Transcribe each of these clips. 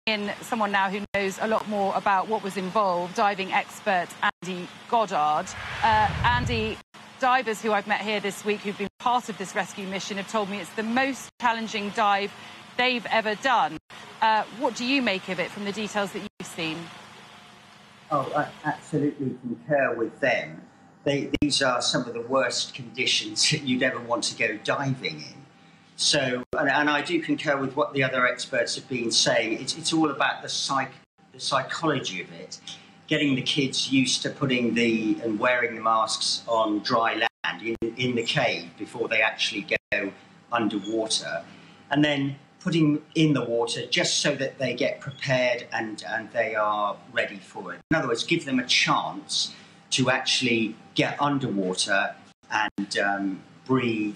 in someone now who knows a lot more about what was involved, diving expert Andy Goddard. Andy, divers who I've met here this week who've been part of this rescue mission have told me it's the most challenging dive they've ever done. What do you make of it from the details that you've seen? Oh, I absolutely concur with them. These are some of the worst conditions that you'd ever want to go diving in. So, and I do concur with what the other experts have been saying. It's all about the psychology of it, getting the kids used to putting and wearing the masks on dry land in the cave before they actually go underwater, and then putting in the water just so that they get prepared and they are ready for it. In other words, give them a chance to actually get underwater and breathe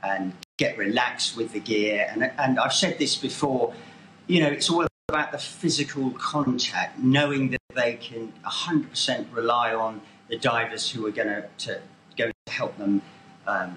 and get relaxed with the gear. And I've said this before, you know, it's all about the physical contact, knowing that they can 100% rely on the divers who are going to help them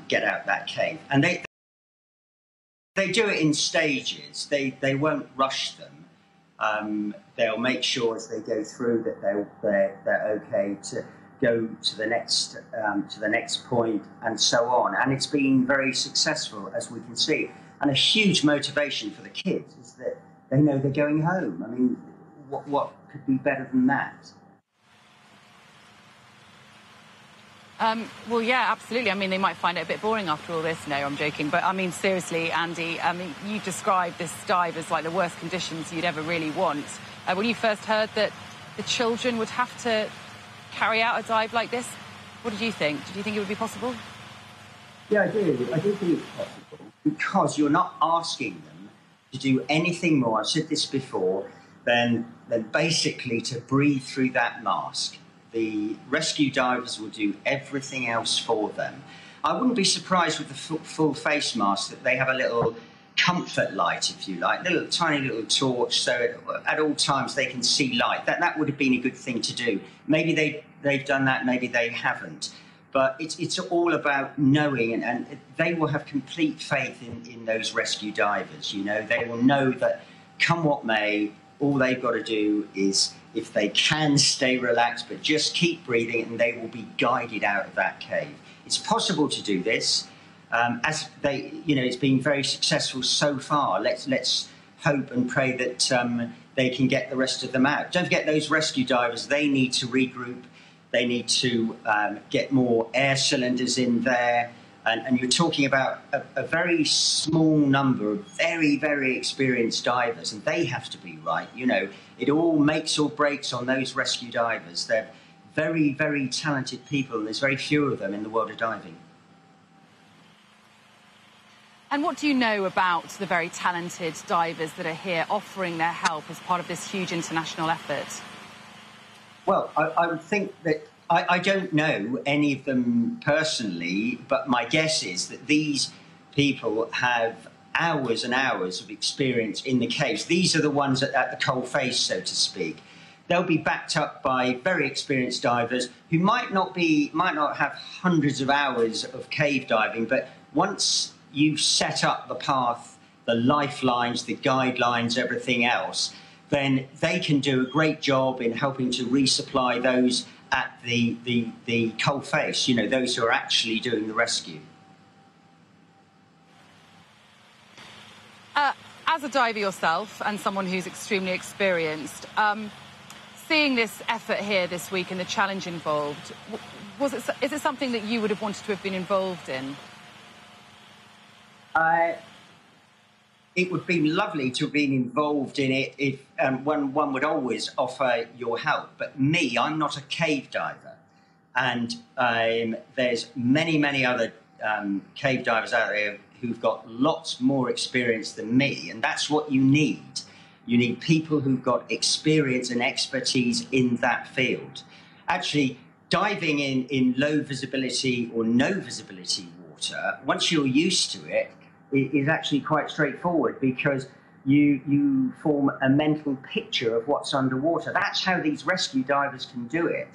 get out that cave. And they do it in stages. They won't rush them. They'll make sure as they go through that they're okay to go to the next point and so on. And it's been very successful, as we can see. And a huge motivation for the kids is that they know they're going home. I mean, what could be better than that? Well, yeah, absolutely. I mean, they might find it a bit boring after all this. No, I'm joking. But, I mean, seriously, Andy, I mean, you described this dive as like the worst conditions you'd ever really want. When you first heard that the children would have to carry out a dive like this, what did you think? Did you think it would be possible? Yeah, I do. I do think it's possible because you're not asking them to do anything more, I've said this before, than basically to breathe through that mask. The rescue divers will do everything else for them. I wouldn't be surprised with the full face mask that they have a little comfort light, if you like, tiny little torch, so at all times they can see light. That would have been a good thing to do. Maybe they've done that, maybe they haven't. But it's all about knowing, and they will have complete faith in those rescue divers. You know, they will know that come what may, all they've got to do is, if they can, stay relaxed, but just keep breathing, and they will be guided out of that cave. It's possible to do this. As they, you know, it's been very successful so far. Let's hope and pray that they can get the rest of them out. Don't forget those rescue divers, they need to regroup. They need to get more air cylinders in there. And you're talking about a very small number of very, very experienced divers, and they have to be right. You know, it all makes or breaks on those rescue divers. They're very, very talented people, and there's very few of them in the world of diving. And what do you know about the very talented divers that are here offering their help as part of this huge international effort? Well, I would think that I don't know any of them personally, but my guess is that these people have hours and hours of experience in the caves. These are the ones at the coal face, so to speak. They'll be backed up by very experienced divers who might not have hundreds of hours of cave diving, but once you've set up the path, the lifelines, the guidelines, everything else, then they can do a great job in helping to resupply those at the coal face, you know, those who are actually doing the rescue. As a diver yourself and someone who's extremely experienced, seeing this effort here this week and the challenge involved, is it something that you would have wanted to have been involved in? It would be lovely to have been involved in it if one would always offer your help. But me, I'm not a cave diver. And there's many other cave divers out there who've got lots more experience than me. And that's what you need. You need people who've got experience and expertise in that field. Actually, diving in low visibility or no visibility water, once you're used to it, is actually quite straightforward because you form a mental picture of what's underwater. That's how these rescue divers can do it.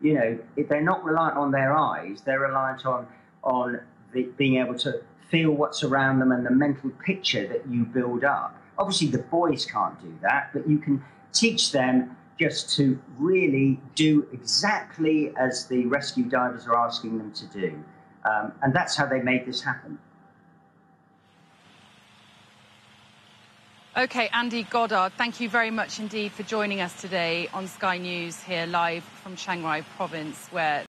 You know, if they're not reliant on their eyes, they're reliant on being able to feel what's around them and the mental picture that you build up. Obviously, the boys can't do that, but you can teach them just to really do exactly as the rescue divers are asking them to do. And that's how they made this happen. OK, Andy Goddard, thank you very much indeed for joining us today on Sky News here live from Chiang Rai province, where